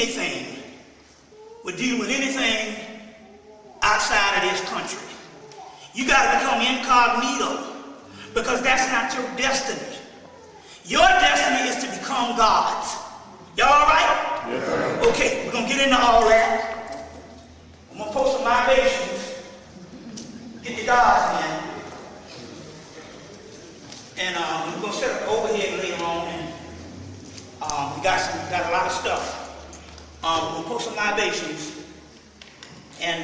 anything, would deal with anything outside of this country. You got to become incognito, because that's not your destiny. Your destiny is to become God's. Y'all all right? Yes, sir. Okay, we're going to get into all that. I'm going to post some libations. Get the gods in. And we're going to set up the overhead later on. And we got a lot of stuff. We're going to post some libations. And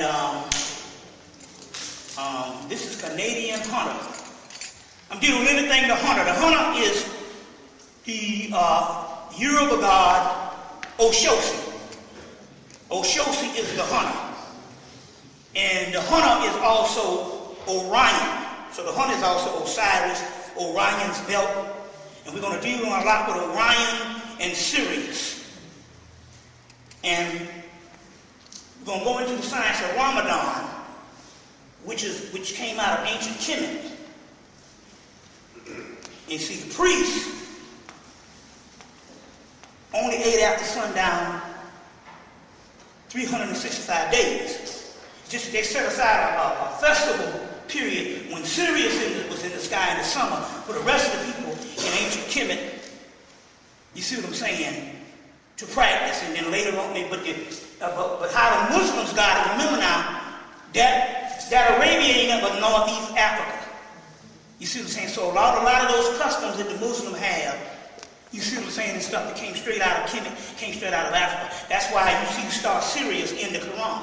this is Canadian Hunter. I'm dealing with anything the hunter. The hunter is the Yoruba god Oshosi. Oshosi is the hunter. And the hunter is also Orion. So the hunter is also Osiris, Orion's belt. And we're going to deal a lot with Orion and Sirius. And we're going to go into the science of Ramadan, which came out of ancient Hemmitt. And see, the priests only ate after sundown 365 days. Just they set aside a festival period when Sirius was in the sky in the summer for the rest of the people in ancient Hemmitt. You see what I'm saying? To practice, and then later on, but how the Muslims got it. Remember now, that Arabia ain't nothing but Northeast Africa. You see what I'm saying? So a lot of those customs that the Muslims have, you see what I'm saying, and stuff that came straight out of Kemet, came straight out of Africa. That's why you see the star Sirius in the Quran.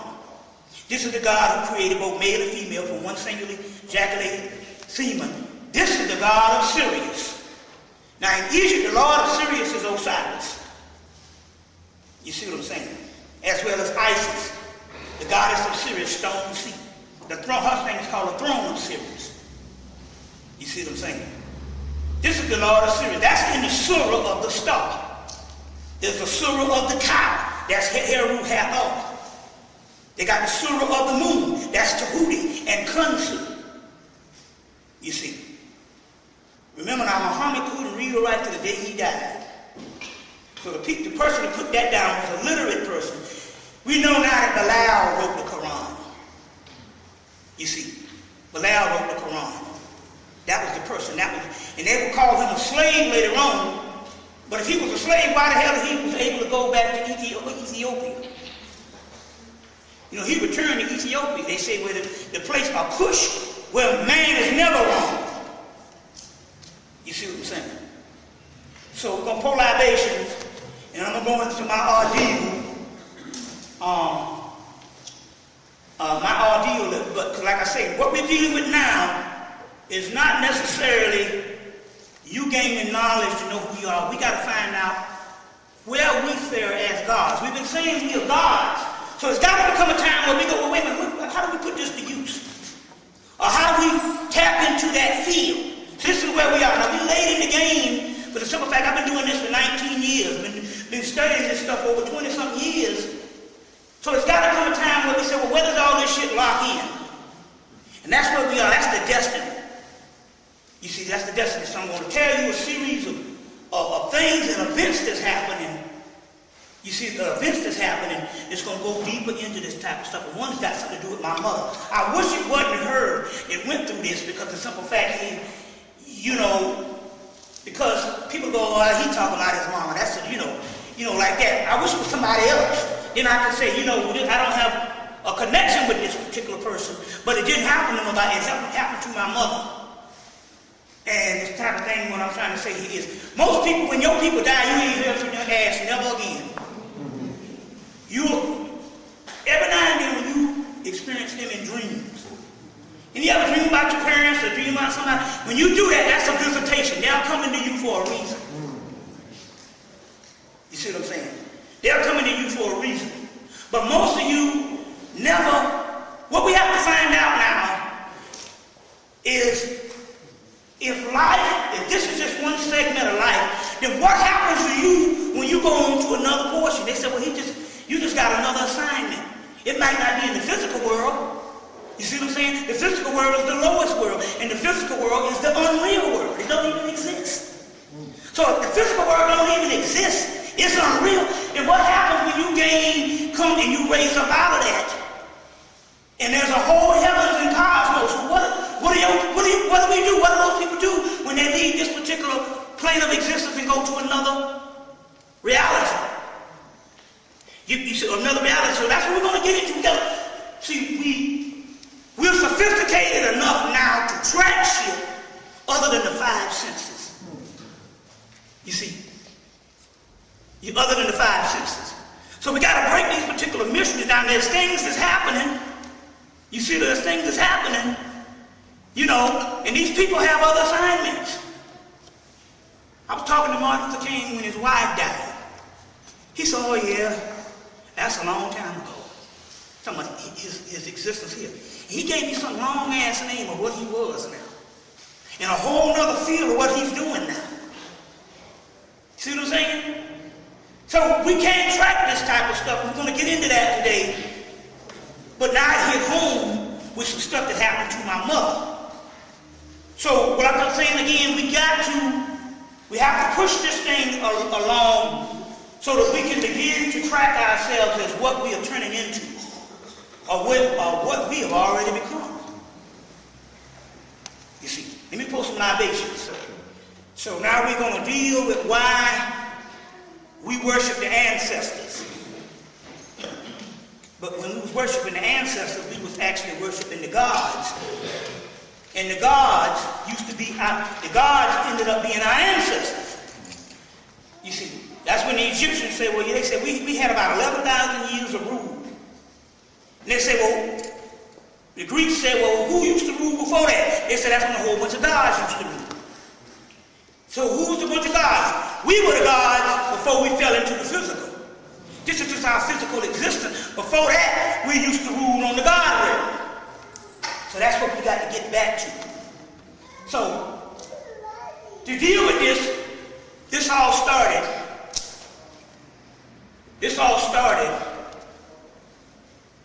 This is the God who created both male and female from one singular ejaculated semen. This is the God of Sirius. Now in Egypt, the Lord of Sirius is Osiris. You see what I'm saying? As well as Isis, the goddess of Sirius, stone seat. The throne, her thing is called the throne of Sirius. You see what I'm saying? This is the Lord of Sirius. That's in the surah of the star. There's the surah of the cow. That's Heru Hathor. They got the surah of the moon. That's Tahuti and Khonsu. You see. Remember now, Muhammad couldn't read or write to the day he died. So the person who put that down was a literate person. We know now that Bilal wrote the Quran. You see, Bilal wrote the Quran. That was the person. And they would call him a slave later on. But if he was a slave, why the hell he was able to go back to Ethiopia? You know, he returned to Ethiopia. They say where the place of Kush, where man is never wrong. You see what I'm saying? So we're going to pour libations, and I'm going to go into my ordeal. But like I say, what we're dealing with now is not necessarily you gaining knowledge to know who you are. We got to find out where we fare as gods. We've been saying we are gods. So it's got to become a time where we go, well, wait a minute, how do we put this to use? Or how do we tap into that field? So this is where we are. Now, we late in the game for the simple fact I've been doing this for 19 years. I've been studying this stuff over 20-something years. So it's got to come a time where we say, well, where does all this shit lock in? And that's where we are. That's the destiny. You see, that's the destiny. So I'm going to tell you a series of things and events that's happening. You see, the events that's happening, it's going to go deeper into this type of stuff. But one's got something to do with my mother. I wish it wasn't her that went through this, because the simple fact is, you know, because people go, oh, he talking about his mama. That's, you know, like that. I wish it was somebody else. Then I could say, you know, I don't have a connection with this particular person, but it didn't happen to nobody. It happened to my mother. And this type of thing, what I'm trying to say here is, most people, when your people die, you ain't hear from their ass never again. Every now and then when you experience them in dreams, and you ever dream about your parents or dream about somebody, when you do that, that's a visitation. They're coming to you for a reason. You see what I'm saying? They're coming to you for a reason. But most of you never, what we have to find out now is, if this is just one segment of life, then what happens to you when you go on to another portion? They say, well, you just got another assignment. It might not be in the physical world. You see what I'm saying? The physical world is the lowest world, and the physical world is the unreal world. It doesn't even exist. So if the physical world don't even exist, it's unreal. And what happens when you come and you raise up out of that? And there's a whole heavens and cosmos. So what do we do? What do those people do when they leave this particular plane of existence and go to another reality? You see, another reality. So that's what we're going to get into. See, we're sophisticated enough now to track shit other than the five senses. You see, other than the five senses. So we got to break these particular mysteries down. There's things that's happening. You see, there's things that's happening, and these people have other assignments. I was talking to Martin Luther King when his wife died. He said, oh yeah, that's a long time ago. Talking about his existence here. He gave me some long-ass name of what he was now. And a whole other field of what he's doing now. See what I'm saying? So we can't track this type of stuff. We're going to get into that today. But now I hit home with some stuff that happened to my mother. So what I'm saying again, we have to push this thing along so that we can begin to track ourselves as what we are turning into or what we have already become. You see, let me pull some libations. So now we're going to deal with why we worship the ancestors. But when we was worshiping the ancestors, we was actually worshiping the gods. And the gods the gods ended up being our ancestors. You see, that's when the Egyptians said, well, they said, we had about 11,000 years of rule. And they said, well, the Greeks said, well, who used to rule before that? They said, that's when a whole bunch of gods used to rule. So who was the bunch of gods? We were the gods before we fell into the physical. This is just our physical existence. Before that, we used to rule on the God realm. So that's what we got to get back to. So, to deal with this all started,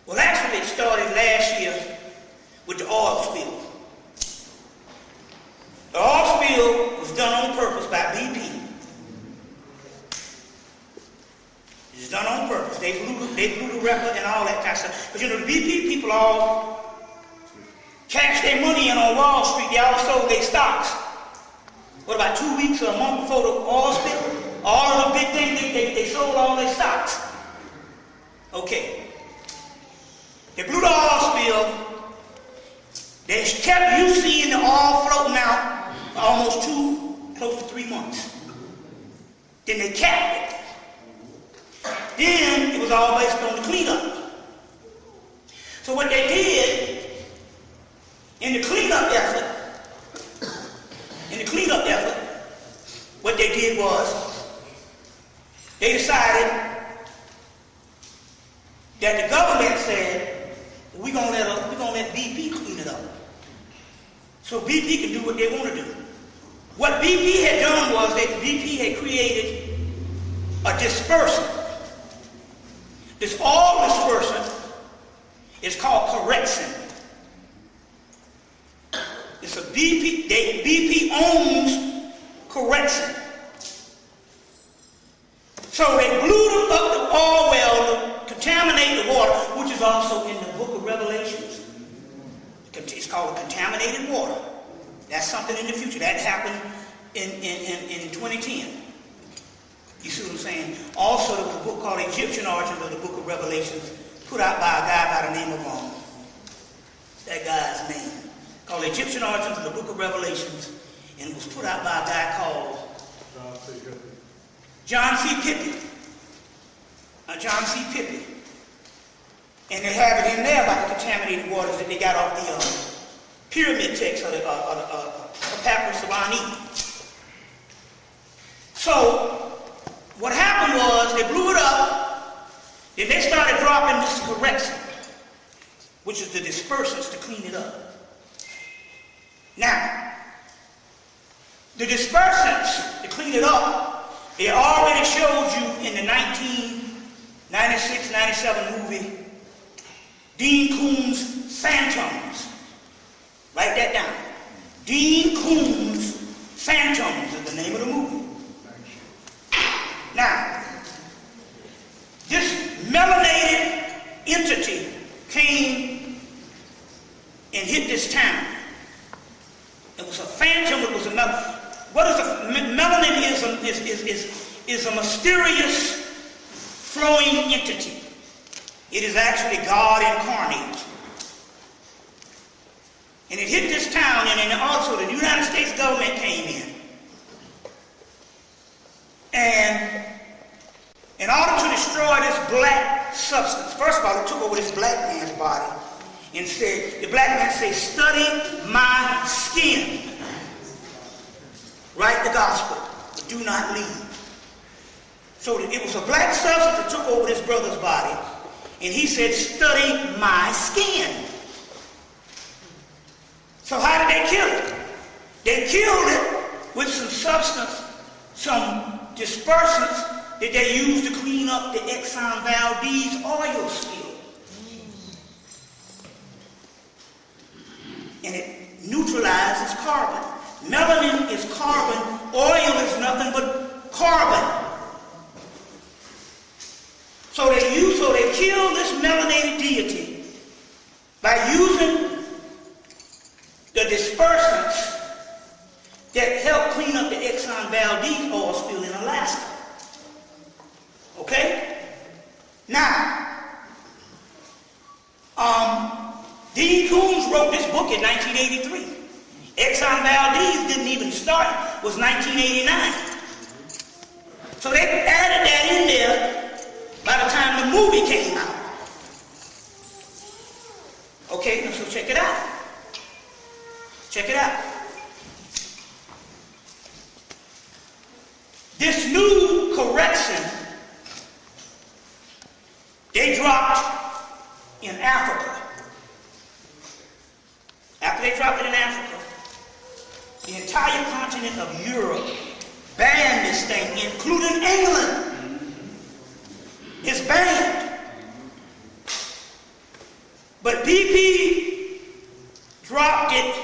well actually it started last year with the oil spill. The oil spill was done on purpose by BP. It's done on purpose. They blew the record and all that kind of stuff. But the BP people all cashed their money in on Wall Street. They all sold their stocks. What, about 2 weeks or a month before the oil spill? All of the big things, they sold all their stocks. Okay. They blew the oil spill. They kept you seeing the oil floating out for almost close to 3 months. Then they capped it. Then it was all based on the cleanup. So what they did in the cleanup effort, what they did was they decided that the government said, we're gonna let BP clean it up. So BP can do what they want to do. What BP had done was that BP had created a dispersant. This oil dispersant is called correxin. It's a BP. BP owns correxin. So they blew up the oil well to contaminate the water, which is also in the book of Revelations. It's called contaminated water. That's something in the future. That happened in 2010. You see what I'm saying? Also, there was a book called Egyptian Origins of the Book of Revelations, put out by a guy by the name of that guy's name, called Egyptian Origins of the Book of Revelations, and it was put out by a guy called John C. Pippin. John C. Pippin. And they have it in there about the contaminated waters that they got off the pyramid text or the Papyrus of Ani. So, what happened was they blew it up, then they started dropping this correxin, which is the dispersants to clean it up. Now, the dispersants to clean it up, they already showed you in the 1996-97 movie, Dean Koontz Phantoms. Write that down. Dean Koontz Phantoms is the name of the movie. Now, hit this town. It was a phantom. It was another. What is melanin is a mysterious flowing entity. It is actually God incarnate. And it hit this town, and then also the United States government came in. And in order to destroy this black substance, first of all, it took over this black man's body and said, the black man said, study my skin. Write the gospel, but do not leave. So it was a black substance that took over this brother's body, and he said, study my skin. So how did they kill it? They killed it with some substance, some dispersants that they used to clean up the Exxon Valdez oil spill. And it neutralizes carbon. Melanin is carbon. Oil is nothing but carbon. So they killed this melanated deity by using the dispersants that help clean up the Exxon Valdez oil spill in Alaska. Okay? Now, Dean Koontz wrote this book in 1983. Exxon Valdez didn't even start, was 1989. So they added that in there by the time the movie came out. Okay, so check it out. Check it out. This new correction, they dropped in Africa. After they dropped it in Africa, the entire continent of Europe banned this thing, including England. It's banned. But BP dropped it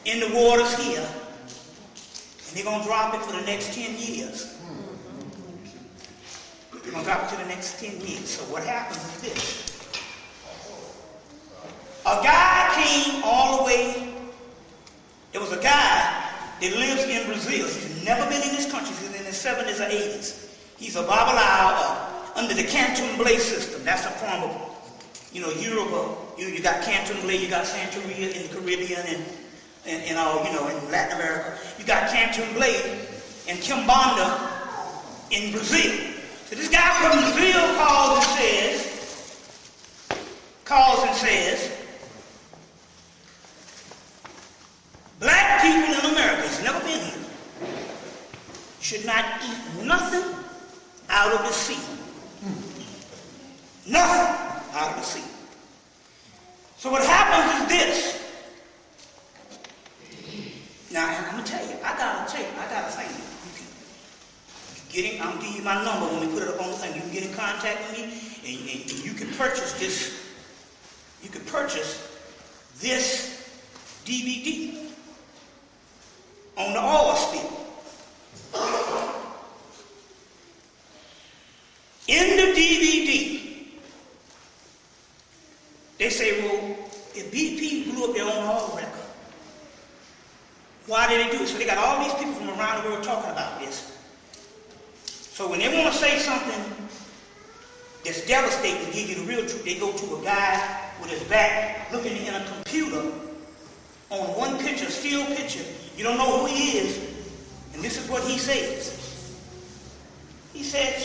in the waters here, and they're going to drop it for the next 10 years. They're going to drop it to the next 10 years. So what happens is this. A guy came all the way. There was a guy that lives in Brazil. He's never been in this country. He's in his 70s or 80s. He's a Babalao under the Candomblé system. That's a form of, Yoruba. You got Candomblé, you got Santeria in the Caribbean and all, in Latin America. You got Candomblé and Kimbanda in Brazil. So this guy from Brazil calls and says, black people in America, he's never been here, should not eat nothing out of the sea. Nothing out of the sea. So what happens is this. Now, I'm going to tell you, I got a thing. I'm going to give you my number when we put it up on the thing. You can get in contact with me, and you can purchase this. You can purchase this DVD on the oil spill. In the DVD, they say, well, if BP blew up their own oil record, why did they do it? So they got all these people from around the world talking about this. So when they want to say something that's devastating to give you the real truth, they go to a guy with his back looking in a computer on one picture, a still picture. You don't know who he is, and this is what he says. He said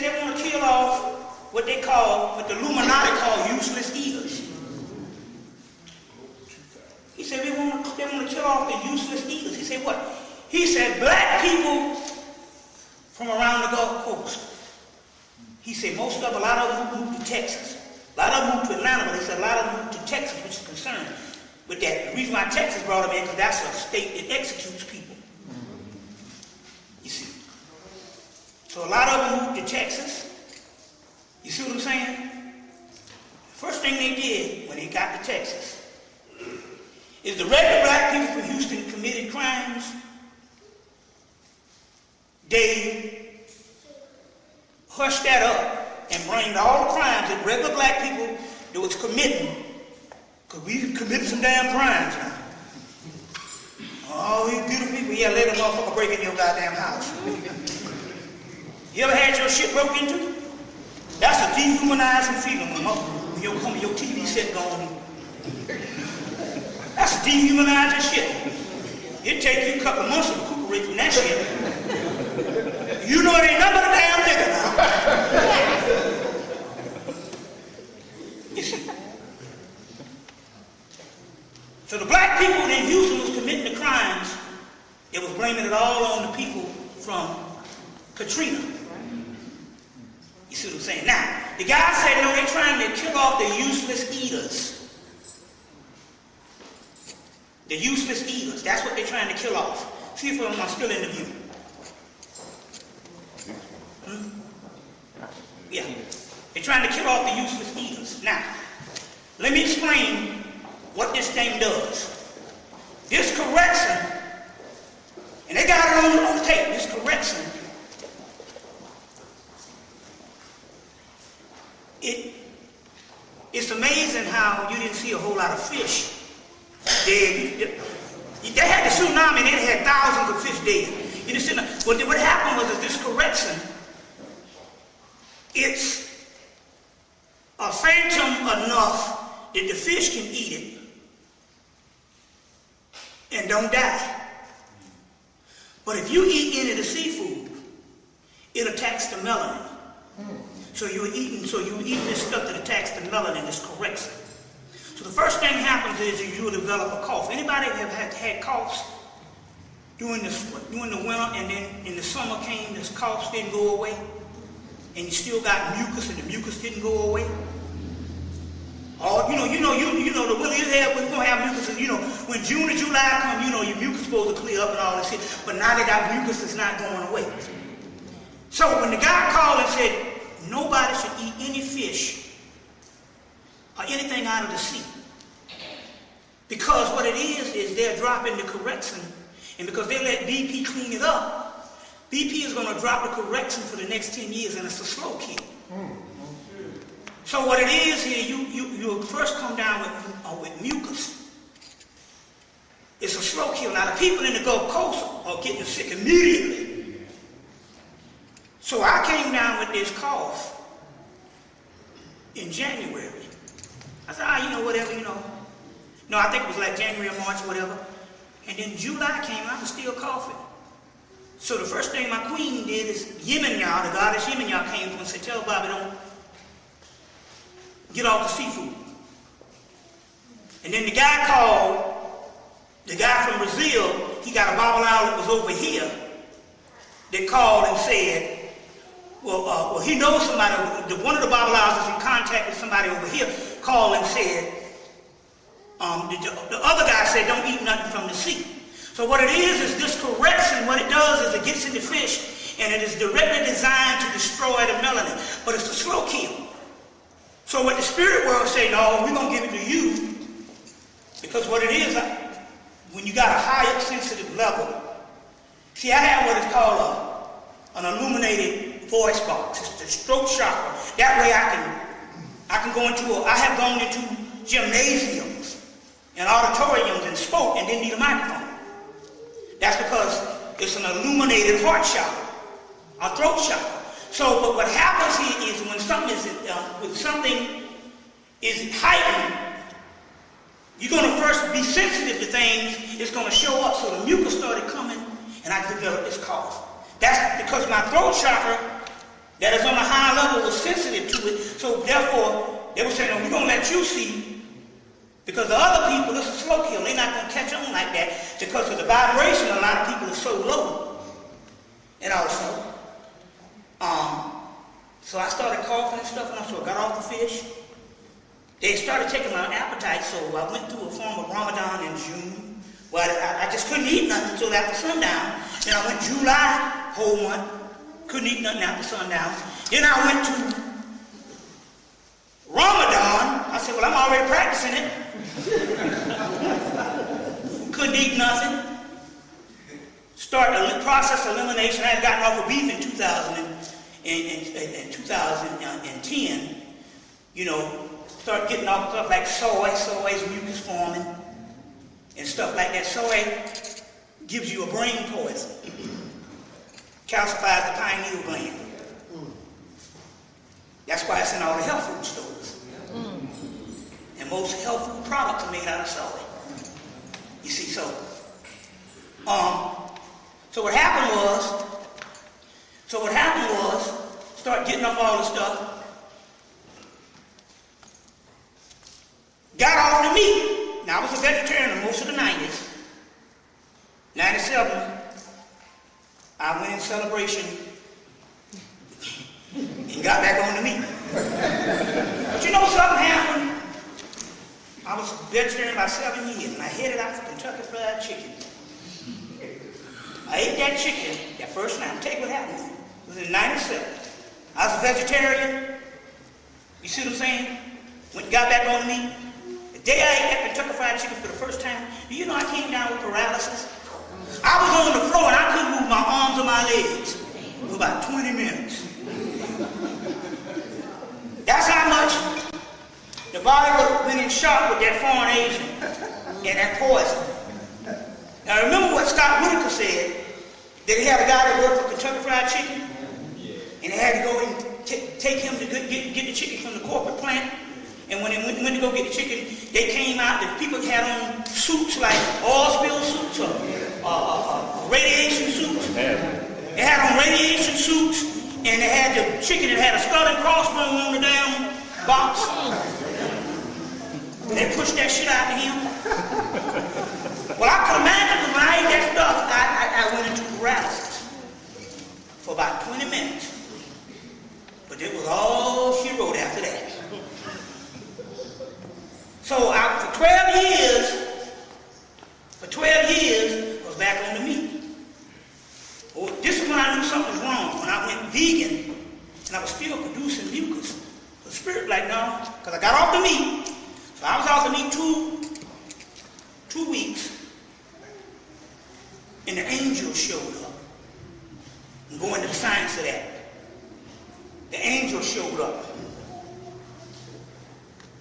they want to kill off what the Illuminati call useless eaters. He said they want to kill off the useless eaters. He said what? He said black people from around the Gulf Coast. He said a lot of them moved to Texas. A lot of them moved to Atlanta, but he said a lot of them moved to Texas, which is concerned with that. The reason why Texas brought them in, because that's a state that executes people. You see. So a lot of them moved to Texas. You see what I'm saying? First thing they did when they got to Texas is the regular black people from Houston committed crimes. They hushed that up and blamed all the crimes that regular black people that was committing Because we committed some damn crimes now. Oh, these beautiful people, yeah, let a motherfucker break in your goddamn house. You ever had your shit broke into? That's a dehumanizing feeling when your TV set going. That's dehumanizing shit. It take you a couple of months to recuperate from that shit. You know it ain't nothing but a damn nigga now. You see? So the black people in Houston was committing the crimes. It was blaming it all on the people from Katrina. You see what I'm saying? Now, the guy said, no, they're trying to kill off the useless eaters. The useless eaters. That's what they're trying to kill off. See if I'm still in the view. Yeah. They're trying to kill off the useless eaters. Now, let me explain what this thing does. This correction, and they got it on the tape, this correction, it's amazing how you didn't see a whole lot of fish dead. They had the tsunami and they had thousands of fish dead. You understand? What happened was that this correction, it's a phantom enough that the fish can eat it and don't die. But if you eat any of the seafood, it attacks the melanin. So you're eating this stuff that attacks the melanin, this correction. So the first thing happens is you will develop a cough. Anybody have had coughs during the winter, and then in the summer came, this coughs didn't go away, and you still got mucus, and the mucus didn't go away? The winter you have, we're gonna have mucus, and when June or July come, your mucus is supposed to clear up and all this shit. But now they got mucus that's not going away. So when the guy called and said nobody should eat any fish or anything out of the sea, because what it is they're dropping the correction, and because they let BP clean it up, BP is going to drop the correction for the next 10 years, and it's a slow kill. So what it is here, you first come down with mucus. It's a slow kill. Now the people in the Gulf Coast are getting sick immediately. So I came down with this cough in January. I said, whatever. No, I think it was like January or March or whatever. And then July came and I was still coughing. So the first thing my queen did is Yeminyah, the goddess Yeminyah, came and said, tell Bobby, don't get off the seafood. And then the guy from Brazil, he got a Bible owl that was over here. They called and said, well, he knows somebody. One of the Bible owls is in contact with somebody over here. Called and said, the other guy said, don't eat nothing from the sea. So what it is this correction. What it does is it gets in the fish, and it is directly designed to destroy the melanin. But it's a slow kill. So what the spirit world say, no, we're going to give it to you. Because what it is, when you got a higher sensitive level, see, I have what is called an illuminated voice box. It's the throat chakra. That way I have gone into gymnasiums and auditoriums and spoke and didn't need a microphone. That's because it's an illuminated heart chakra, a throat chakra. So, but what happens here is when something is heightened, you're going to first be sensitive to things. It's going to show up. So the mucus started coming, and I developed this cough. That's because my throat chakra, that is on a high level, was sensitive to it. So therefore, they were saying, we're going to let you see. Because the other people, it's a slow kill. They're not going to catch on like that because of the vibration. A lot of people are so low. And also, so I started coughing and stuff, and so I got off the fish. They started taking my appetite, so I went through a form of Ramadan in June. Well, I just couldn't eat nothing until after sundown. Then I went July, whole month, couldn't eat nothing after sundown. Then I went to Ramadan. I said, well, I'm already practicing it. Couldn't eat nothing. Start the process of elimination. I had gotten off of beef in 2010, start getting off stuff like soy's mucus forming, and stuff like that. Soy gives you a brain poison, calcifies the pineal gland. That's why it's in all the health food stores. And most health food products are made out of soy. You see, so what happened was, start getting off all the stuff. Got off the meat. Now I was a vegetarian in most of the 90s. 97, I went in celebration and got back on the meat. But you know something happened? I was a vegetarian about 7 years, and I headed out for Kentucky Fried Chicken. I ate that chicken that first night. I'll tell you what happened. It was in 97. I was a vegetarian. You see what I'm saying? Got back on the meat. The day I ate that Kentucky Fried Chicken for the first time, do you know I came down with paralysis? I was on the floor and I couldn't move my arms or my legs for about 20 minutes. That's how much the body went in shock with that foreign agent and that poison. Now remember what Scott Whitaker said, that he had a guy that worked for Kentucky Fried Chicken, and they had to go and take him to get the chicken from the corporate plant. And when they went to go get the chicken, they came out, the people had on suits like oil spill suits or radiation suits. They had on radiation suits, and they had the chicken that had a skull and crossbones on the damn box. They pushed that shit out to him. Well, I could imagine, because when I ate that stuff, I went into paralysis for about 20 minutes. But it was all she wrote after that. So for 12 years, I was back on the meat. Well, this is when I knew something was wrong. When I went vegan, and I was still producing mucus. The spirit like, no, because I got off the meat. So I was off the meat two weeks, and the angel showed up. I'm going to the science of that. The angel showed up.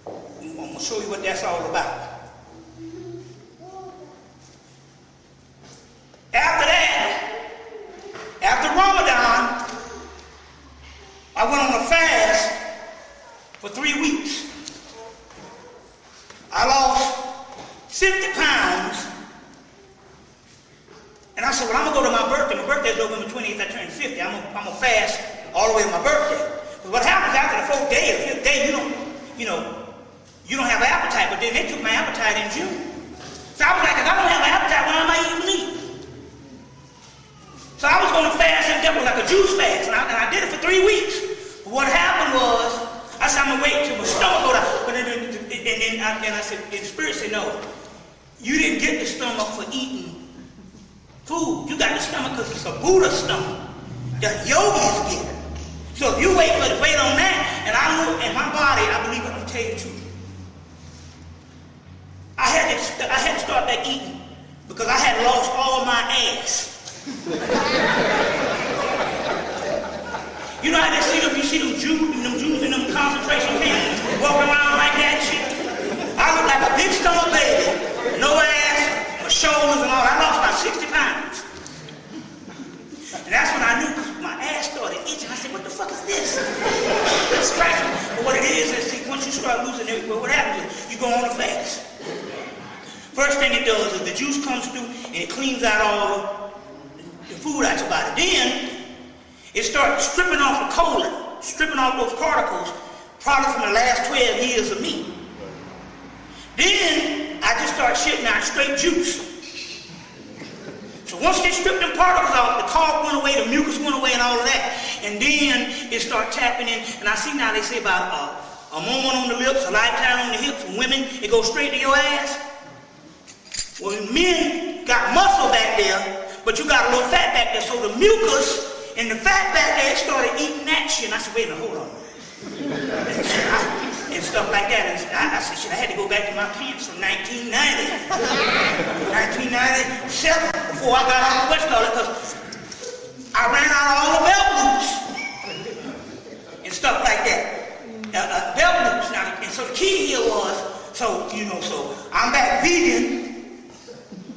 I'm going to show you what that's all about. After that, after Ramadan, I went on a fast for 3 weeks. I lost 50 pounds. And I said, well, I'm going to go to my birthday. My birthday is November 28th. I turned 50. I'm going to fast all the way to my birthday. Because what happens after the 4th day, the 5th day, you don't have an appetite. But then they took my appetite in June. So I was like, if I don't have an appetite, why am I eating meat? So I was going to fast, and that was like a juice fast. And I did it for 3 weeks. But what happened was, I said, I'm going to wait till my stomach go down. But then I said, and the spirit said, no, you didn't get the stomach for eating food. You got the stomach because it's a Buddha stomach that yogis get. So if you wait on that, and I look in my body, I believe I'm going to tell you the truth. I had to start that eating because I had lost all my ass. You know how you see them Jews in them concentration camps walking around like that shit? I look like a big stomach baby, no ass, my shoulders and all. I lost about 60 pounds. And that's when I knew, because my ass started itching. I said, what the fuck is this? It's scratching. But what it is, see, once you start losing it, what happens is you go on a fast. First thing it does is the juice comes through and it cleans out all the food out your body. Then it starts stripping off the colon, stripping off those particles, probably from the last 12 years of meat. Then I just start shitting out straight juice. So once they stripped them particles off, the carb went away, the mucus went away, and all of that. And then it started tapping in. And I see now they say about a moment on the lips, a lifetime on the hips. For women, it goes straight to your ass. Well, men got muscle back there, but you got a little fat back there. So the mucus and the fat back there started eating that shit. And I said, wait a minute, hold on. And stuff like that. And I said, shit, I had to go back to my pants from 1990. 1997, before I got on the West Coast, because I ran out of all the belt loops and stuff like that. Belt loops. Now, and So the key here was, so I'm back vegan.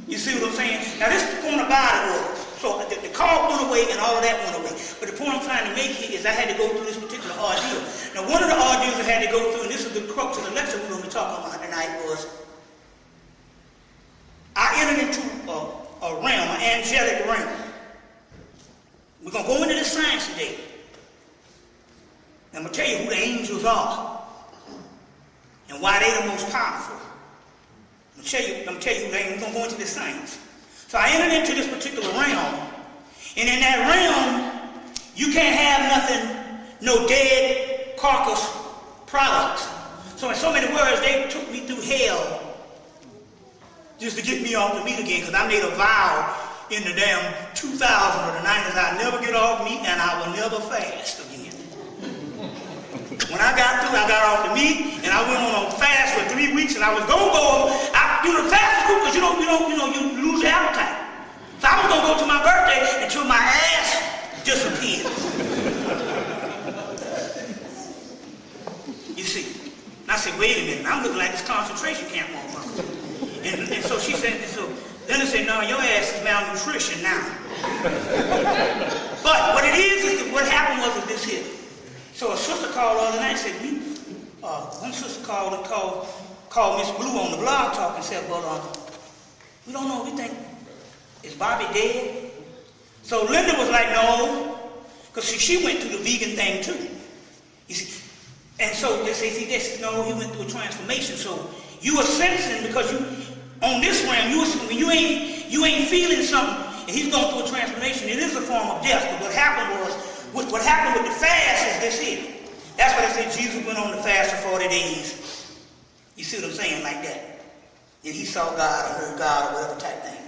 You see what I'm saying? Now this is the point about it was, so the carb went away and all of that went away. But the point I'm trying to make here is I had to go through this particular ordeal. Now one of the ordeals I had to go through, and this is the crux of the lecture we're going to be talking about tonight, was I entered into a realm, an angelic realm. We're going to go into the science today. And I'm going to tell you who the angels are and why they're the most powerful. I'm going to tell you who they are. We're going to go into the science. So I entered into this particular realm, and in that realm, you can't have nothing, no dead carcass products. So in so many words, they took me through hell just to get me off the meat again, because I made a vow in the damn 2000 or the 90s, I'd never get off meat and I will never fast again. When I got through, I got off the meat and I went on a fast for 3 weeks, and I was gonna go. The fast is good because you lose your appetite. So I was gonna go to my birthday until my ass disappeared. You see, and I said, wait a minute, I'm looking like this concentration camp motherfucker. And so she said, then they said, no, your ass is malnutrition now. But what it is what happened was this here. So a sister called the other night and said, one sister called Miss Blue on the blog talk and said, well, we don't know, we think, is Bobby dead? So Linda was like, no, because she went through the vegan thing too. You see, and so they say, no, he went through a transformation. So you were sensing, because on this realm, when you ain't feeling something, and he's going through a transformation, it is a form of death. But what happened with the fast is this here. That's why they say Jesus went on the fast for 40 days. You see what I'm saying, like that. And he saw God or heard God or whatever type thing.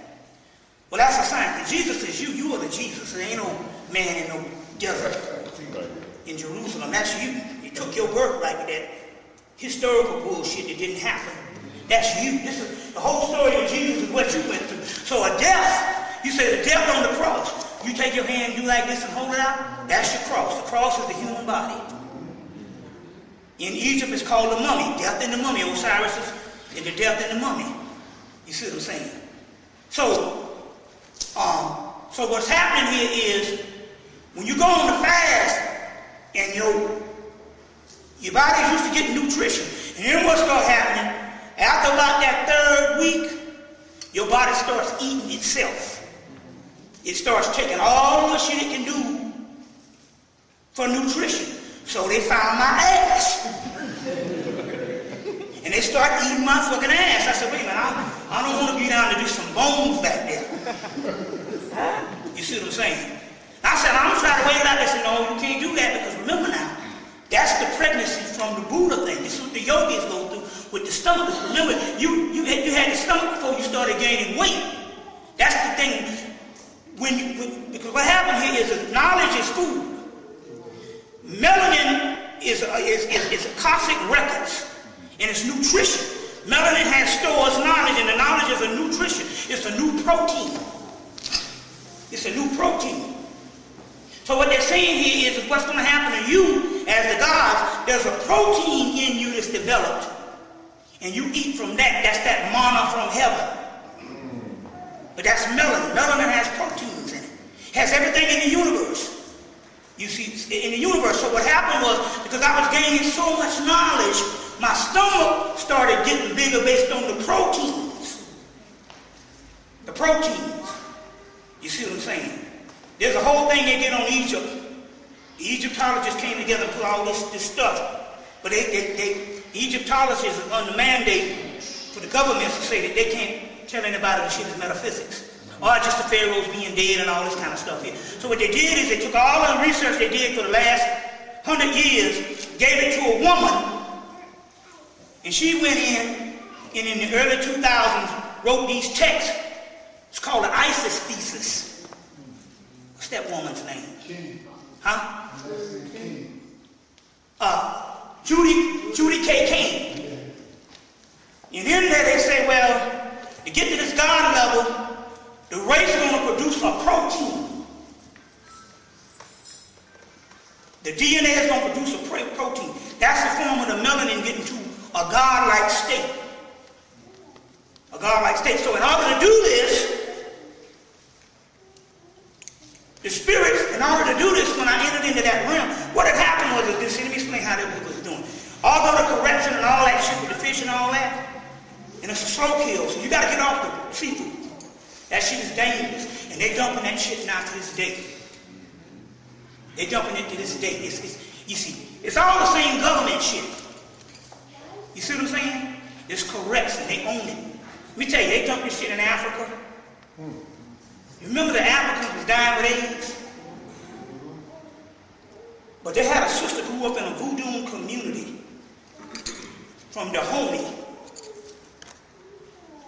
Well, that's a sign. Jesus is you. You are the Jesus. There ain't no man in no desert in Jerusalem. That's you. You took your birthright with that historical bullshit that didn't happen. That's you. This is the whole story of Jesus is what you went through. So a death, you say the death on the cross. You take your hand, do like this and hold it out. That's your cross. The cross is the human body. In Egypt, it's called the mummy. Death in the mummy. Osiris is the death in the mummy. You see what I'm saying? So what's happening here is when you go on the fast and your body's used to getting nutrition, and then what starts happening? After about that 3rd week, your body starts eating itself. It starts taking all the shit it can do for nutrition. So they found my ass. And they start eating my fucking ass. I said, wait a minute, I don't want to be down to do some bones back there. You see what I'm saying? I said, I'm trying to wait it out. They said, no, you can't do that, because remember now, that's the pregnancy from the Buddha thing. This is what the yogis go through with the stomach. Remember, you had the stomach before you started gaining weight. That's the thing. Because what happened here is that knowledge is food. Melanin is Akashic records, and it's nutrition. Melanin stores knowledge, and the knowledge is a nutrition. It's a new protein. It's a new protein. So what they're saying here is what's going to happen to you as the gods. There's a protein in you that's developed, and you eat from that. That's that manna from heaven. But that's melanin. Melanin has proteins in it. Has everything in the universe. You see, in the universe. So what happened was, because I was gaining so much knowledge, my stomach started getting bigger based on the proteins. The proteins. You see what I'm saying? There's a whole thing they did on Egypt. The Egyptologists came together and put all this stuff. But the Egyptologists are on the mandate for the governments to say that they can't tell anybody the shit is metaphysics. Or just the pharaohs being dead and all this kind of stuff here. So what they did is they took all the research they did for the last 100 years, gave it to a woman, and she went in and in the early 2000s wrote these texts. It's called the ISIS thesis. What's that woman's name? King. Huh? King. Judy K. King. And in there they say, well, to get to this God level, the race is going to produce a protein. The DNA is going to produce a protein. That's the form of the melanin getting to a godlike state. A godlike state. So in order to do this, the spirits, in order to do this, when I entered into that realm, what had happened was this. Let me explain how that was doing. Although the correction and all that shit with the fish and all that, and it's a slow kill, so you got to get off the seafood. That shit is dangerous. And they're dumping that shit now to this day. They're dumping it to this day. You see, it's all the same government shit. You see what I'm saying? It's correction. They own it. Let me tell you, they dumped this shit in Africa. You remember the Africans was dying with AIDS? But they had a sister who grew up in a voodoo community from Dahomey.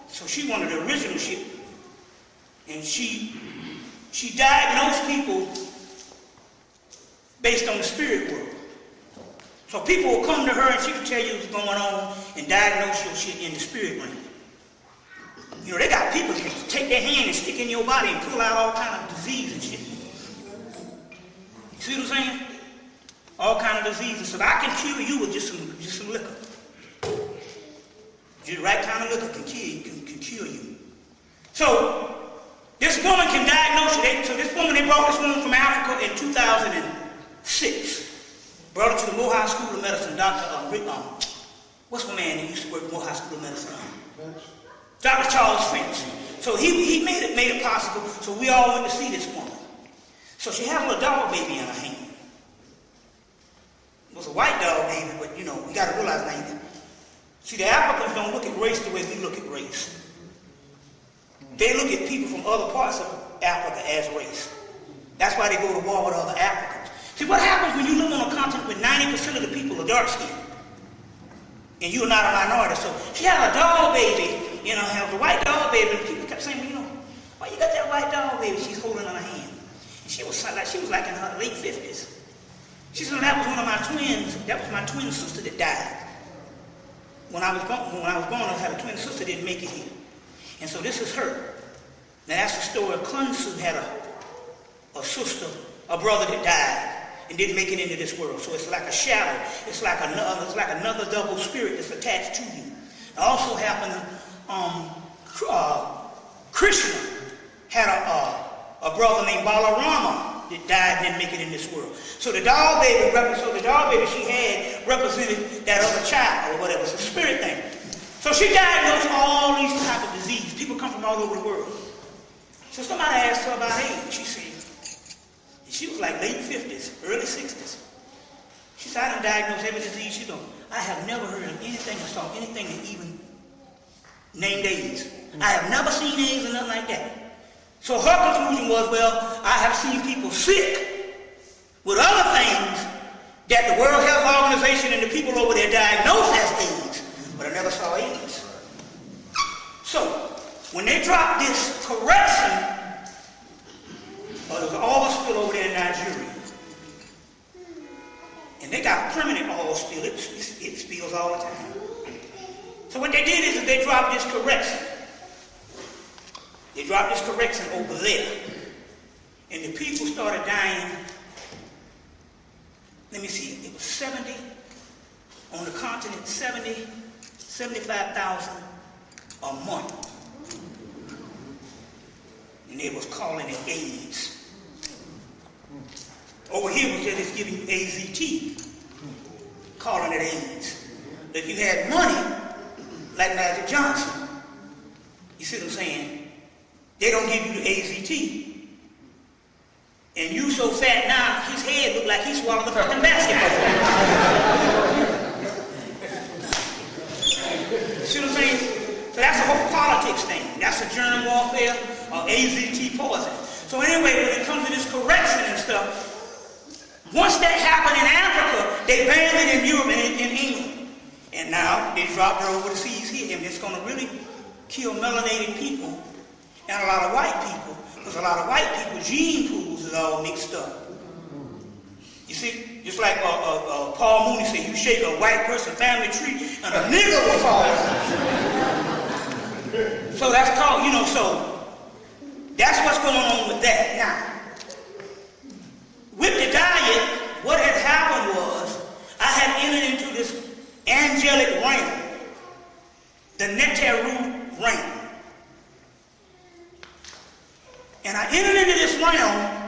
So she wanted the original shit. And she diagnosed people based on the spirit world. So people would come to her and she would tell you what's going on and diagnose your shit in the spirit realm. You know, they got people that can take their hand and stick in your body and pull out all kind of disease and shit. You see what I'm saying? All kind of diseases. So I can cure you with just some liquor. Just the right kind of liquor can cure you. So this woman can diagnose you. So this woman, they brought this woman from Africa in 2006. Brought her to the Mohawk School of Medicine. Dr. What's my man that used to work at Mohawk School of Medicine? Dr. Charles French. So he made it possible. So we all went to see this woman. So she had a little dog baby in her hand. It was a white dog baby, but you know, we got to realize now. See, the Africans don't look at race the way we look at race. They look at people from other parts of Africa as race. That's why they go to war with other Africans. See, what happens when you live on a continent where 90% of the people are dark skinned? And you're not a minority. So she had a dog baby, you know, had a white dog baby, and people kept saying, well, you know, why you got that white dog baby she's holding in her hand? And she was like in her late 50s. She said, well, that was one of my twins. That was my twin sister that died. When I was born, I had a twin sister that didn't make it here. And so this is her. Now that's the story. Kunsu had a sister, a brother that died and didn't make it into this world. So it's like a shadow. It's like another double spirit that's attached to you. It also happened. Krishna had a brother named Balarama that died and didn't make it in this world. So the dog baby she had represented that other child or whatever. It's a spirit thing. So she diagnosed all these type of diseases. People come from all over the world. So somebody asked her about age. She said, she was like late 50s, early 60s. She said, I done diagnosed every disease she knows. I have never heard of anything or saw anything that even named AIDS. I have never seen AIDS or nothing like that. So her conclusion was, well, I have seen people sick with other things that the World Health Organization and the people over there diagnosed as AIDS, but I never saw AIDS. So when they dropped this correction, there was an oil spill over there in Nigeria. And they got a permanent oil spill. It spills all the time. So what they did is they dropped this correction. They dropped this correction over there. And the people started dying. Let me see. It was 70 on the continent, 75,000 a month. And they was calling it AIDS. Over here was just giving you AZT, calling it AIDS. But if you had money, like Magic Johnson, you see what I'm saying? They don't give you the AZT. And you so fat now, his head look like he swallowed the fucking basketball. See what I'm saying? So that's a whole politics thing. That's a germ warfare or AZT poison. So anyway, when it comes to this correction and stuff, once that happened in Africa, they banned it in Europe and in England. And now they dropped it over the seas here, and it's going to really kill melanated people and a lot of white people, because a lot of white people, gene pools is all mixed up. You see, just like Paul Mooney said, you shake a white person family tree, and a nigger will fall out. So that's called, you know, so that's what's going on with that. Now, with the diet, what had happened was I had entered into this angelic realm. the Neteru realm. And I entered into this realm,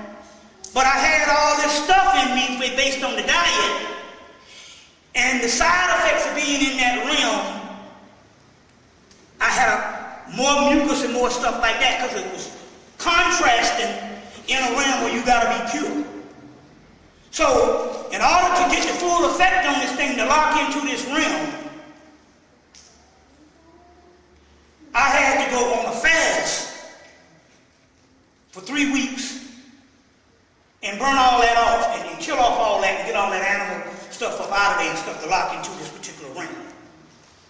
but I had all this stuff in me based on the diet. And the side effects of being in that realm, I had more mucus and more stuff like that because it was contrasting in a realm where you got to be pure. So, in order to get the full effect on this thing, to lock into this realm, I had to go on a fast for 3 weeks and burn all that off and kill off all that and get all that animal stuff up out of there and stuff to lock into this particular realm.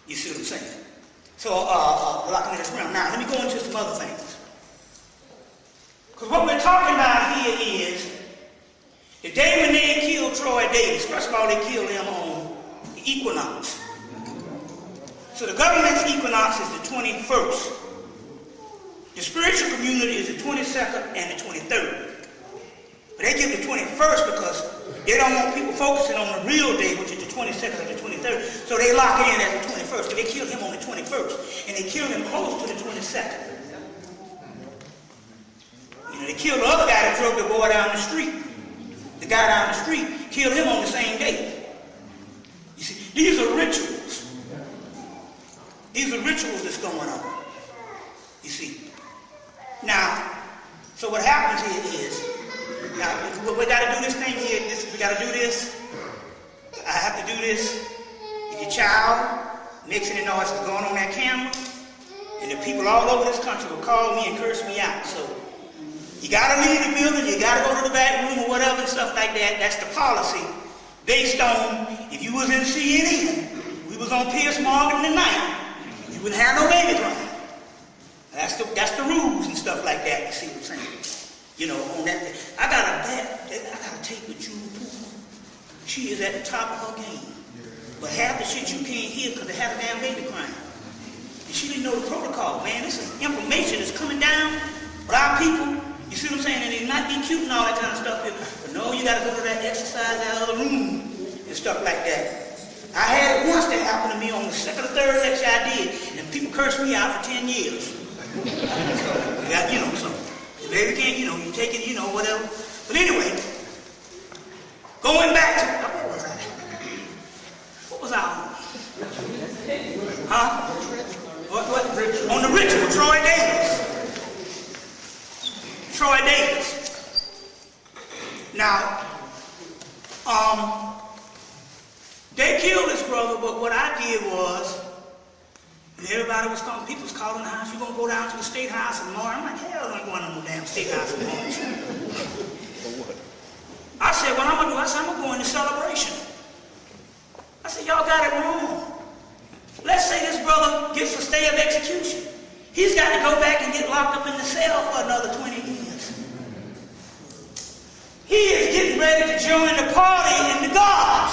You see what I'm saying? So, lock into this realm. Now, let me go into some other things. Because what we're talking about here is the day when they killed Troy Davis. First of all, they killed him on the equinox. So the government's equinox is the 21st. The spiritual community is the 22nd and the 23rd. But they give the 21st because they don't want people focusing on the real day, which is the 22nd and the 23rd. So they lock it in as the 21st. So they killed him on the 21st. And they killed him close to the 22nd. You know, they killed the other guy that drove the boy down the street. The guy down the street killed him on the same day. You see, these are rituals. These are rituals that's going on. You see. Now, so what happens here is, now we got to do this thing here. We got to do this. I have to do this. If your child makes any noise that's going on that camera, and the people all over this country will call me and curse me out. So you got to leave the building. You got to go to the back room or whatever and stuff like that. That's the policy based on if you was in CNN, we was on Pierce Morgan tonight, you wouldn't have no baby crying. That's the rules and stuff like that. You see what I'm saying? You know, on that day. I got a tape with June Pooh. She is at the top of her game. But half the shit you can't hear because they have a damn baby crying. And she didn't know the protocol, man. This is information that's coming down with our people. You see what I'm saying? And it not be cute and all that kind of stuff. But no, you got to go to that exercise, that other room and stuff like that. I had it once that happened to me on the second or third lecture I did. And people cursed me out for 10 years. You know, so the baby can't, you know, you take it, you know, whatever. But anyway, going back to, what was I? What was I on? Huh? What? On the ritual, Troy Davis. Troy Davis. Now, they killed this brother, but what I did was, and everybody was calling, people was calling the house, you gonna go down to the State House in March? I'm like, hell, I'm not going to no damn State House in March. I said, what I'm gonna do? I said, I'm gonna go into celebration. I said, y'all got it wrong. Let's say this brother gets a stay of execution. He's got to go back and get locked up in the cell for another 20 years. He is getting ready to join the party in the gods.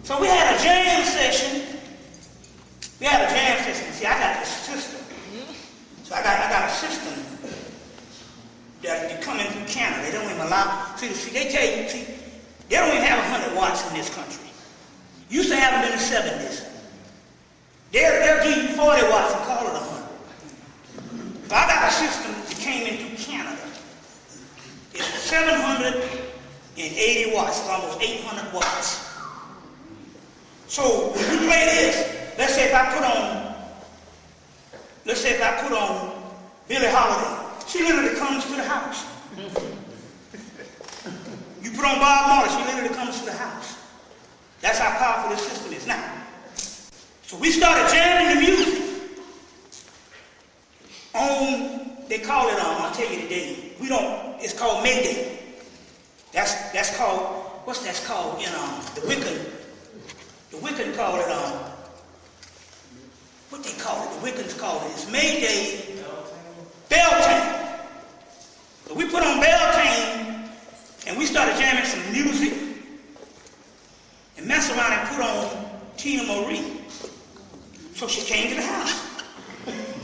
So we had a jam session. See, I got this system. So I got a system that coming through Canada. They don't even allow. See, they tell you, they don't even have 100 watts in this country. Used to have them in the 70s. They'll give you 40 watts and call it 100. So I got a system that came in through Canada. It's 780 watts. It's almost 800 watts. So when we play this, let's say if I put on Billie Holiday, she literally comes to the house. You put on Bob Marley, she literally comes to the house. That's how powerful this system is now. So we started jamming the music on, they call it I'll tell you the day. It's called Mayday. That's called, what's that called in the Wiccan call it what they call it, the Wiccans call it, it's Mayday, Beltane. So we put on Beltane and we started jamming some music and mess around and put on Tina Marie. So she came to the house.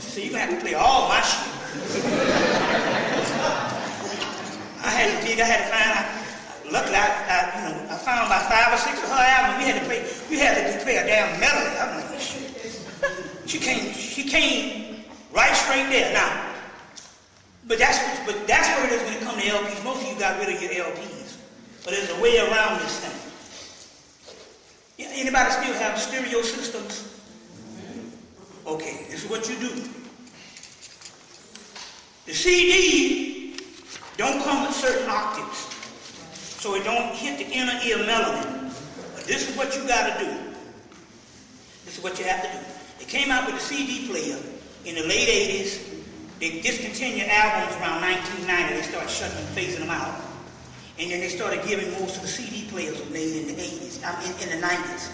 She said, you're going to have to play all my shit. I had to dig, I had to find out. Luckily, I found about 5 or 6 of her albums. We had to play a damn medley. I'm like, came right straight there. Now, but that's what it is when it comes to LPs. Most of you got rid of your LPs. But there's a way around this thing. Anybody still have stereo systems? Okay, this is what you do. The CD don't come with certain octaves, so it don't hit the inner ear melody. But this is what you got to do. This is what you have to do. They came out with a CD player in the late 80s. They discontinued albums around 1990. They started shutting them, phasing them out. And then they started giving most of the CD players were made in the 80s, in the 90s.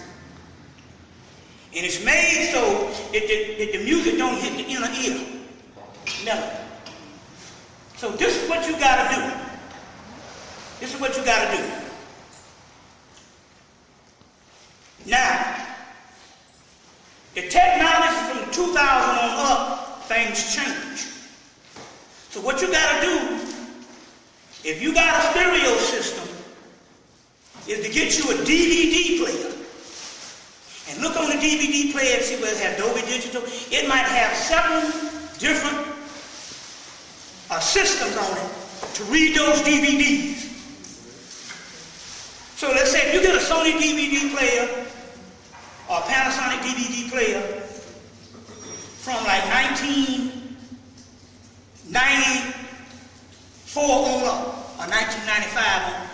And it's made so that the music don't hit the inner ear melody. So this is what you got to do. This is what you got to do. Now, the technology from 2000 on up, things change. So what you got to do, if you got a stereo system, is to get you a DVD player. And look on the DVD player and see whether it has Dolby Digital. It might have 7 different systems on it to read those DVDs. So let's say if you get a Sony DVD player or a Panasonic DVD player from like 1994 on up, or 1995 on,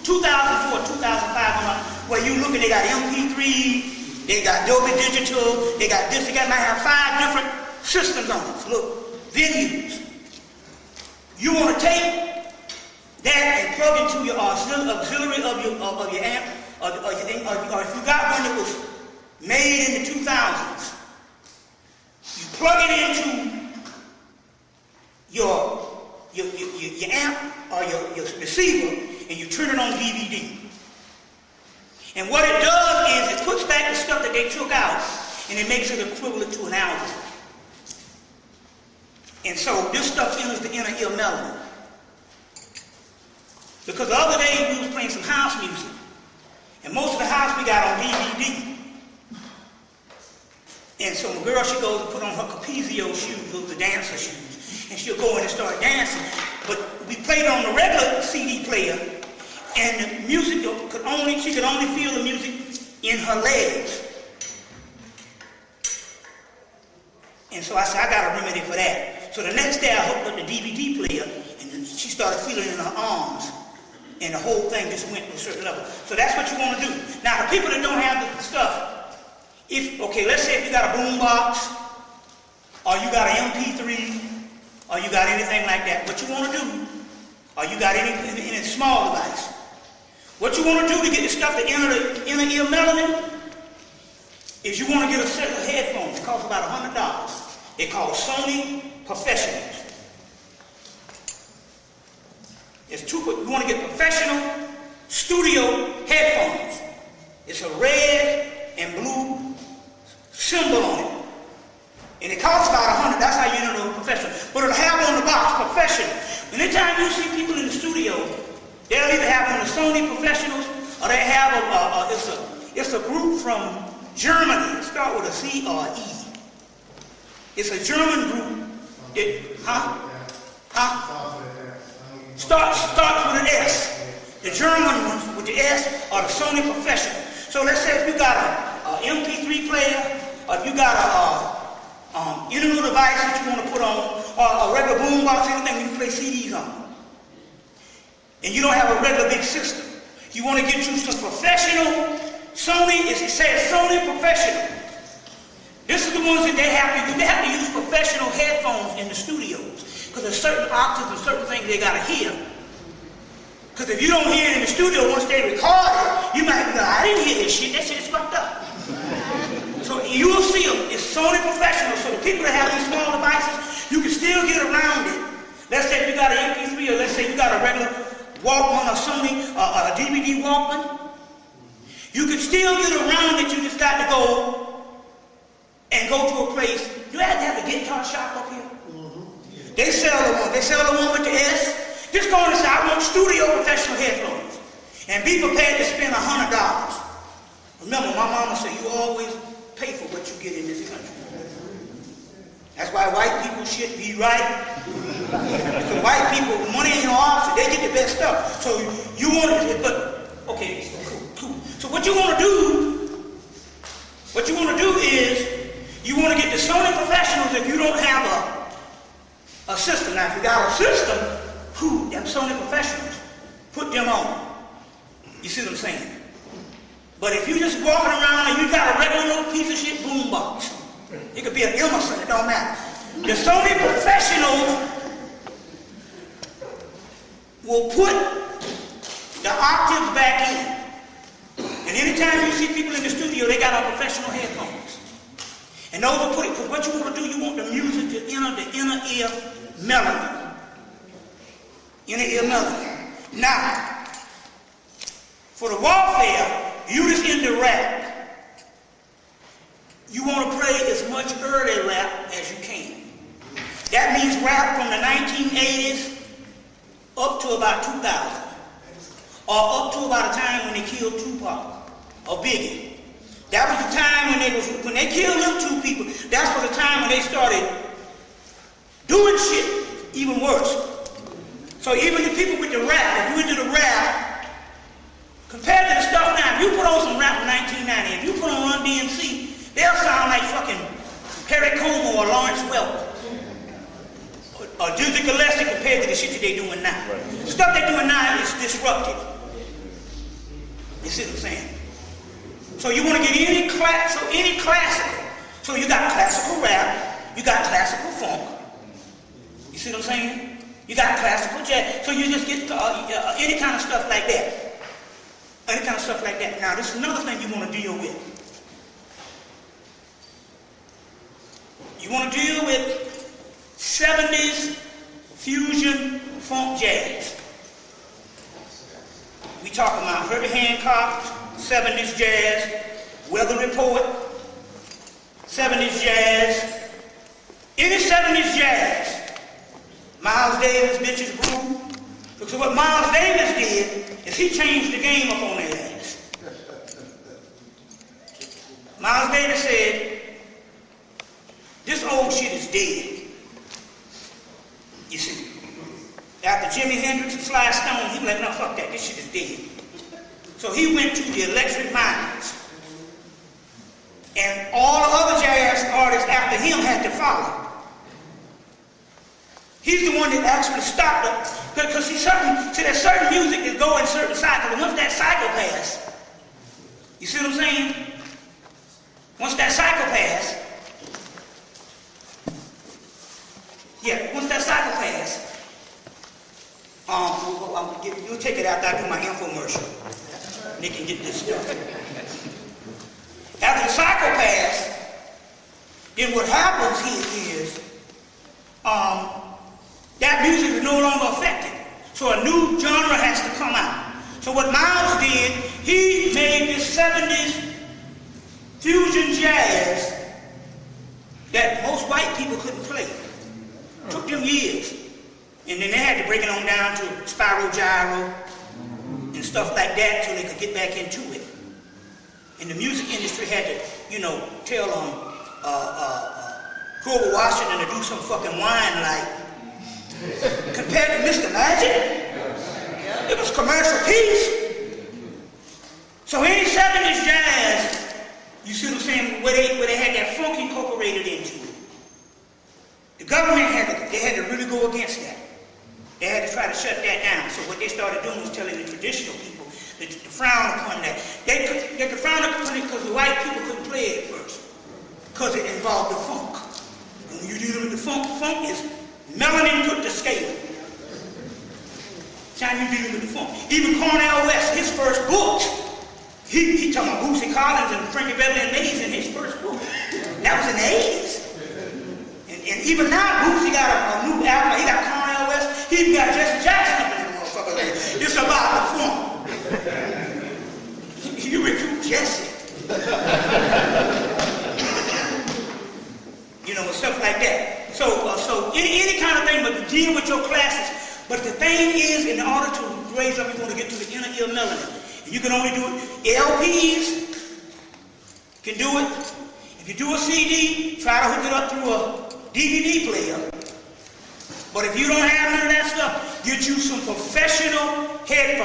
2004, 2005 on up, where you look at, they got MP3, they got Dolby Digital, they got this, they might have 5 different systems on it. So look, venues. You want to take that and plug into your auxiliary of your amp, or if you got one that was made in the 2000s, you plug it into your amp or your receiver, and you turn it on DVD. And what it does is it puts back the stuff that they took out, and it makes it equivalent to an album. And so this stuff enters the inner ear melody. Because the other day we was playing some house music, and most of the house we got on DVD. And so my girl, she goes and put on her Capizio shoes, those are dancer shoes, and she'll go in and start dancing. But we played on the regular CD player, and the music she could only feel the music in her legs. And so I said, I got a remedy for that. So the next day I hooked up the DVD player, and she started feeling it in her arms. And the whole thing just went to a certain level. So that's what you want to do. Now the people that don't have the stuff, let's say if you got a boom box, or you got an MP3, or you got anything like that, what you want to do, or you got any small device, what you want to do to get the stuff to enter the inner ear melody is you want to get a set of headphones. It costs about $100. They're called Sony Professionals. You want to get professional studio headphones. It's a red and blue symbol on it. And it costs about $100. That's how you know they're professional. But it'll have on the box, professional. Anytime you see people in the studio, they'll either have one of the Sony Professionals, or they have it's a group from Germany. It starts with a C or an E. It's a German group. Starts with an S. The German ones with the S are the Sony Professional. So let's say if you got a MP3 player, or if you got any little device that you want to put on, or a regular boom box, anything you can play CDs on, and you don't have a regular big system, you want to get you some professional Sony. It says Sony Professional. This is the ones that they have to do. They have to use professional headphones in the studios, because there's certain octaves and certain things they got to hear. Because if you don't hear it in the studio, once they record it, you might be like, I didn't hear this shit. That shit is fucked up. So you will see them. It's Sony Professional. So the people that have these small devices, you can still get around it. Let's say if you got an MP3, or let's say you got a regular Walkman or Sony, a DVD Walkman, you can still get around it. You just got to go to a place. You have to have a guitar shop up here. Mm-hmm. They sell the one with the S. Just go in and say, I want studio professional headphones. And be prepared to spend $100. Remember, my mama said, you always pay for what you get in this country. That's why white people should be right. Because white people, when money ain't no option, they get the best stuff. So you want to, but, okay, cool. So what you want to do is, you want to get the Sony professionals if you don't have a system. Now, if you got a system, them Sony professionals, put them on. You see what I'm saying? But if you just walking around and you got a regular little piece of shit boombox, it could be an Emerson, it don't matter. The Sony professionals will put the octaves back in. And anytime you see people in the studio, they got on professional headphones. And those will put it, because what you want to do, you want the music to enter the inner ear melody. Inner ear melody. Now, for the warfare, you just into rap. You want to play as much early rap as you can. That means rap from the 1980s up to about 2000. Or up to about a time when they killed Tupac or Biggie. That was the time when they killed them two people. That's was the time when they started doing shit even worse. So even the people with the rap, if you into the rap, compared to the stuff now, if you put on some rap in 1990, if you put on Run DMC, they'll sound like fucking Perry Como or Lawrence Welk. Or Dizzy Gillespie compared to the shit that they're doing now. Right. The stuff they're doing now is disruptive. You see what I'm saying? So you want to get any classical. So you got classical rap, you got classical funk. You see what I'm saying? You got classical jazz. So you just get any kind of stuff like that. Any kind of stuff like that. Now, this is another thing you want to deal with. You want to deal with 70s fusion funk jazz. We talking about Herbie Hancock, 70s jazz, Weather Report, 70s jazz, any 70s jazz. Miles Davis, Bitches Brew. Because what Miles Davis did is he changed the game up on their ass. Miles Davis said, this old shit is dead. You see, after Jimi Hendrix and Sly Stone, he was like, no, fuck that, this shit is dead. So he went to the Electric Minds. And all the other jazz artists after him had to follow. He's the one that actually stopped it. Because there's certain music that go in certain cycles. And once that cycle passes, you see what I'm saying? Once that cycle passes, you'll take it after I do my infomercial. They can get this stuff. After the cycle passes, then what happens here is that music is no longer affected. So a new genre has to come out. So what Miles did, he made this 70s fusion jazz that most white people couldn't play. It took them years. And then they had to break it on down to spiral gyro and stuff like that so they could get back into it. And the music industry had to, tell Grover Washington to do some fucking wine like. Compared to Mr. Magic, it was commercial piece. So any 70s jazz, you see what I'm saying, where they had that funk incorporated into it. The government had to really go against that. They had to try to shut that down. So what they started doing was telling the traditional people to frown upon that. They could frown upon it because the white people couldn't play it at first. Because it involved the funk. And when you deal with the funk is melanin put to scale. Time you dealing with the funk. Even Cornel West, his first book, he talking about Bootsy Collins and Frankie Beverly and Mays in his first book. That was in the 80s. And even now, Bootsy got a new album. He got Cornel West. He even got Jesse Jackson up in that motherfucker. It's about the funk. You recruit Jesse. And stuff like that. So any kind of thing, but to deal with your classes. But the thing is, in order to raise up, you want to get to the inner ear melody. And you can only do it. LPs can do it. If you do a CD, try to hook it up through DVD player. But if you don't have none of that stuff, get you some professional headphones.